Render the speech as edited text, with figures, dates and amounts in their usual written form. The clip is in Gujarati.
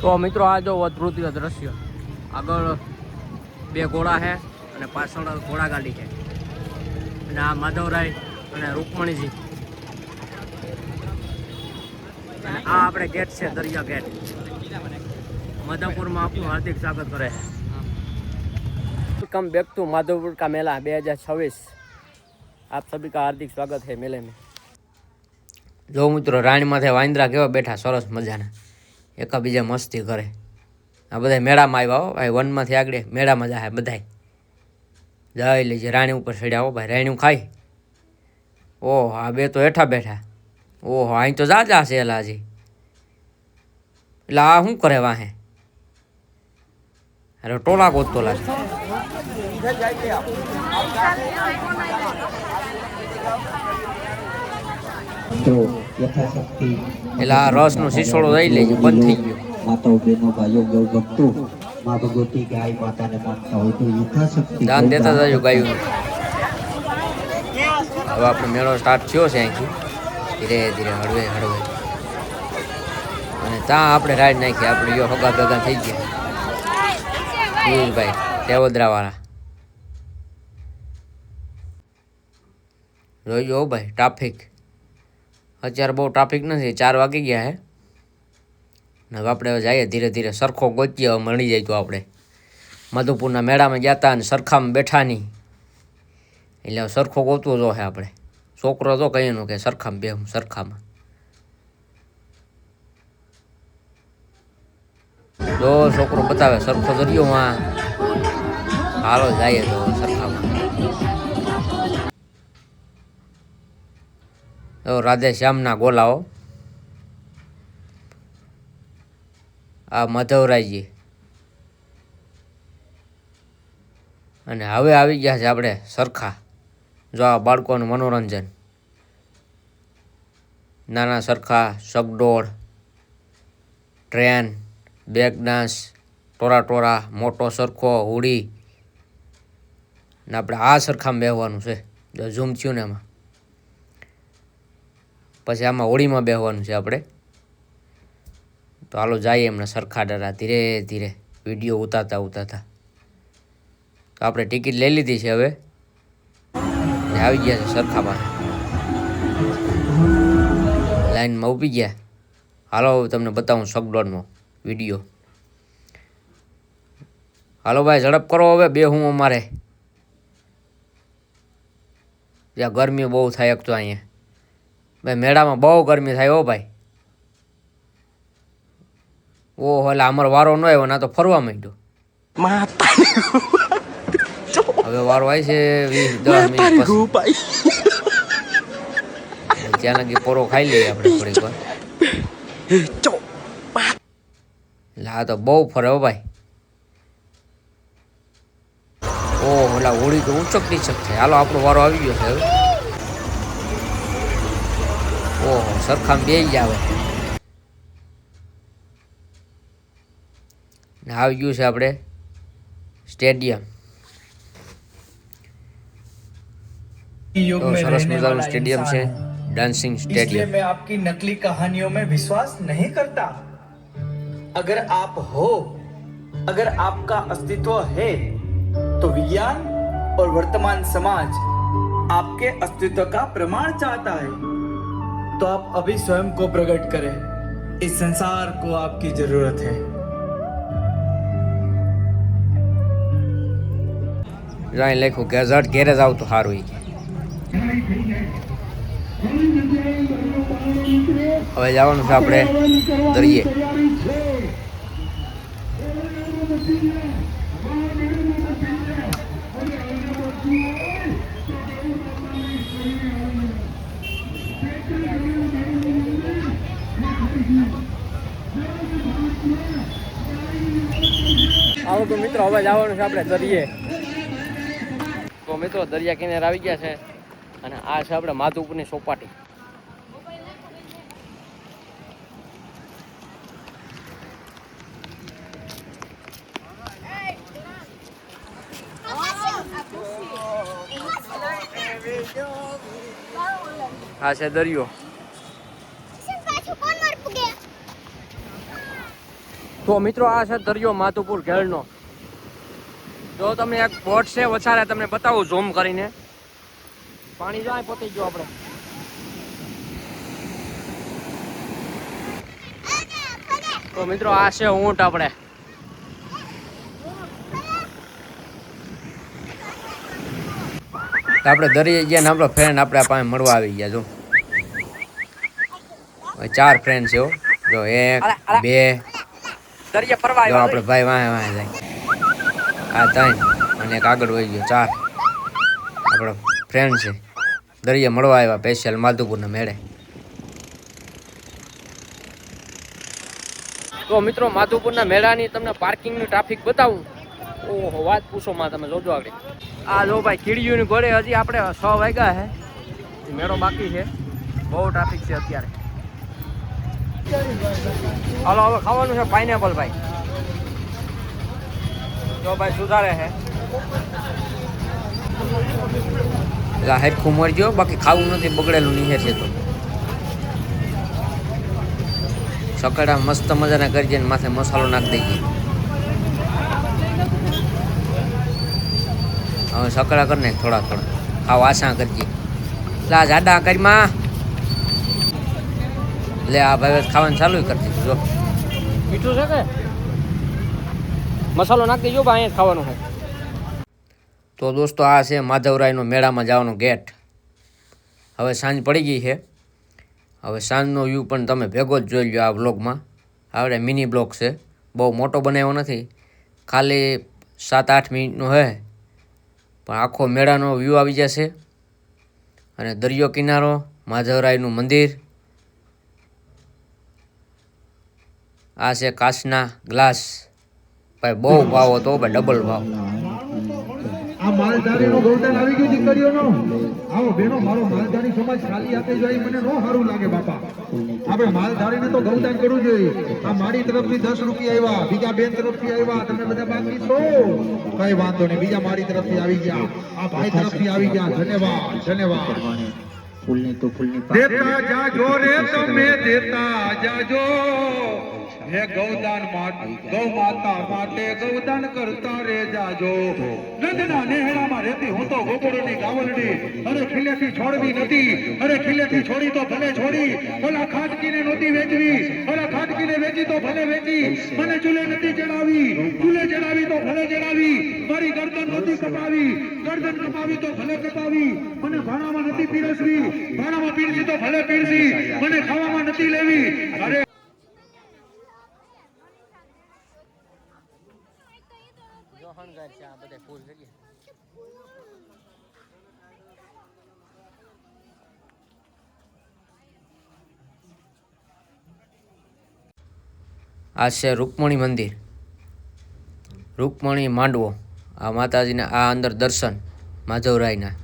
તો મિત્રો આ જો અદ્ભુત દ્રશ્ય, આગળ બે ઘોડા છે અને પાછળ ઘોડા ગાડી છે, અને આ માધવરાય અને રૂકમણીજી, અને આ આપણે ગેટ છે, દરિયા ગેટ માધવપુરમાં. આપનું હાર્દિક સ્વાગત કરે છે. वेलकम बैक टू माधवपुर का मेला 2026. आप सभी का हार्दिक स्वागत है मेले में. जो મિત્રો રાણી માથે વાંદરા કેવા બેઠા સરસ મજાના, એકાબીજા મસ્તી કરે. આ બધા મેળામાં આવ્યા હો ભાઈ, વનમાંથી આગળ મેળામાં જાય બધા. જઈ લેજે રાણી ઉપર ચડ્યા હો ભાઈ, રાણીઓ ખાઈ. ઓહો આ બે તો હેઠા બેઠા. ઓહો અહીં તો જાજા છે એલા હજી. એટલે આ શું કરે વાહે? અરે ટોલા ગોતતો લાગે. એટલે આ રસ નો શીશોડો લઈ લેજો, બંધ થઈ ગયો. માતાઓ બહેનો ભાઈઓ ગૌ ભક્તો મા ભગવતી ગાય માતાને માનતા હોય તો યથાશક્તિ દાન દેતા જજો ગાયું. હવે આપણો મેળો સ્ટાર્ટ થયો છે અહીંથી, ધીરે ધીરે હળવે હળવે. અને ત્યાં આપણે રાઈડ નાખી, આપણે યો હગા ભેગા થઈ ગયા. ભાઈ દેવોદરા વાળા જોઈજો ભાઈ. ટ્રાફિક અત્યારે બહુ ટ્રાફિક નથી, 4 વાગી ગયા હે. હવે આપણે જઈએ ધીરે ધીરે, સરખો ગોતીએ મળી જાય તો. આપણે માધવપુરના મેળામાં ગયા હતા અને સરખામાં બેઠા નહીં, એટલે સરખો ગોતવો જો છે આપણે. છોકરો તો કહીનું કે સરખામાં બે સરખામાં જો છોકરો બતાવે સરખો દરિયોમાં. હાલો જાય તો સરખામાં. રાધે શ્યામના ગોલાઓ. આ માધવરાયજી. અને હવે આવી ગયા છે આપણે સરખા. જો આ બાળકોનું મનોરંજન, નાના સરખા, સગડોળ, ટ્રેન, બેક ડાન્સ, ટોરા ટોરા, મોટો સરખો, હોડી. ને આપણે આ સરખામાં બેહવાનું છે. જો ઝૂમ થયું ને એમાં, પછી આમાં હોળીમાં બેહવાનું છે આપણે. તો હાલો જઈએ એમને સરખા ડરા, ધીરે ધીરે વિડીયો ઉતારતા ઉતારતા. તો આપણે ટિકિટ લઈ લીધી છે, હવે આવી ગયા છે સરખામાં, લાઈનમાં ઊભી ગયા. હાલો તમને બતાવું સગડોળનો વિડીયો. હાલો ભાઈ ઝડપ કરો, હવે બે હું અમારે. જ્યાં ગરમી બહુ થાય એક તો અહીંયા ભાઈ, મેળામાં બહુ ગરમી થાય હો ભાઈ. ઓહો એટલે અમારો વારો ન આવ્યો, ના તો ફરવા માંડ્યો. હવે વારો આવી છે 20-10 મિનિટ પછી. ત્યાં લગી પોરો ખાઈ લઈએ આપણે થોડીક વાર. એટલે આ તો બહુ ફરે હો ભાઈ. ઓહો એટલે હોળી તો ઊંચક નીચક થાય. હાલો આપણો વારો આવી ગયો છે હવે. ઓહો સરખામાં બે જ આવે ને. આવી ગયું છે આપણે સ્ટેડિયમ. सरस मजाનું स्टेडियम છે, डांसिंग स्टेडियम. मैं आपकी नकली कहानियों में विश्वास नहीं करता. अगर आप हो, अगर आपका अस्तित्व है, तो विज्ञान और वर्तमान समाज आपके अस्तित्व का प्रमाण चाहता है. तो आप अभी स्वयं को प्रकट करें. इस संसार को आपकी जरूरत है. જાઈ લખ્યું કે ઝટ ઘેરે જાવ તો સારું. હવે જવાનું છે આપણે દરિયે. આવો તો મિત્રો હવે જવાનું છે આપણે દરિયે. તો મિત્રો દરિયા કિનારે આવી ગયા છે, અને આ છે આપણે માધવપુરની ચોપાટી. આ છે દરિયો. તો મિત્રો આ છે દરિયો માધુપુર ઘેડનો. જો તમને એક બોટ છે વચારે તમને બતાવું ઝૂમ કરીને. પાણી જાય પતી ગયો આપણે. તો મિત્રો આ છે ઊંટ આપણે. આપણે દરિયે ગયા ને આપણો ફ્રેન્ડ આપણા પાસે મળવા આવી ગયા. જો 4 ફ્રેન્ડ છે. જો 1 2 દરિયે ફરવા આવ્યા. આપણે ભાઈ વાહે વાહે જાય. આ 3 અને એક આગળ વહી ગયો 4 આપણો ફ્રેન્ડ છે. દરિયે મળવા આવ્યા સ્પેશિયલ માધુપુરના મેળે. તો મિત્રો માધુપુરના મેળાની તમને પાર્કિંગની ટ્રાફિક બતાવું. ઓહો વાત પૂછો માં, તમે જોજો આગળ. આ જો ભાઈ કીડીઓની ઘોડે હજી આપણે 6 વાગ્યા છે, મેળો બાકી છે. બહુ ટ્રાફિક છે અત્યારે. હાલો હવે ખાવાનું છે પાઇનેપલ ભાઈ. જો ભાઈ સુધારે છે એટલે હેરખું મળજો, બાકી ખાવું નથી, બગડેલું નીચે છે. તો સકડા મસ્ત મજાના કરી દઈએ, માથે મસાલો નાખી દઈએ. હવે સકડા કરી નાખ થોડા થોડા. હા વાસા કરજે લા જાડા કરીમાં. લે આ ભાઈ ખાવાનું ચાલુ કરી દીધું. જો મીઠું છે કે મસાલો નાખી દેજો ભાઈ, અહીંયા ખાવાનું છે. તો દોસ્તો આ છે માધવરાયનો મેળામાં જવાનો ગેટ. હવે સાંજ પડી ગઈ છે. હવે સાંજનો વ્યૂ પણ તમે ભેગો જ જોઈ લો આ વ્લોગમાં. આપણે મિની બ્લોગ છે, બહુ મોટો બનાવ્યો નથી, ખાલી 7-8 મિનિટનો છે. પણ આખો મેળાનો વ્યૂ આવી જશે. અને દરિયો કિનારો, માધવરાયનું મંદિર, આ છે કાચના ગ્લાસ. ભાઈ બહુ ભાવ હતો ભાઈ, ડબલ ભાવ. આ માલધારીનો ગૌદાન આવી ગયું દીકરીઓનો. આવો બેનો, મારો માલધારી સમાજ ખાલી આપે જાય મને નો સારું લાગે બાપા. આપણે માલધારીને તો ગૌદાન કરવું જોઈએ. આ મારી તરફથી 10 રૂપિયા આવ્યા, બીજા બેન તરફથી આવ્યા, તમે બધા બાકી છો કઈ વાંધો નહીં. બીજા મારી તરફથી આવી ગયા, આ ભાઈ તરફથી આવી ગયા. ધન્યવાદ ધન્યવાદ. ફૂલની તો ફૂલની દેતા જાજો રે તમે, દેતા જાજો. હે ગૌદાન માટે, ગૌ માતા માટે ગૌદાન કરતા રે જાજો. નદના નેહડામાં રહેતી હું તો ગોકળોની ગાવલડી. અરે ખીલેથી છોડવી નથી, અરે ખીલેથી છોડી તો ભલે છોડી. ઓલા ખાટકીને નહોતી વેચવી, ઓલા ખાટકીને વેચી તો ભલે વેચી. મને ચૂલે નથી ચડાવી, ચૂલે ચડાવી તો ભલે ચડાવી. મારી ગરદન નહોતી કપાવી, ગરદન કપાવી તો ભલે કપાવી. મને ભાણામાં નથી પીરસવી, ભાણામાં પીરસી તો ભલે પીરસી. મને ખાવામાં નથી લેવી. અરે આ છે રૂકમણી મંદિર, રૂકમણી માંડવો. આ માતાજીના આ અંદર દર્શન માધવરાયના.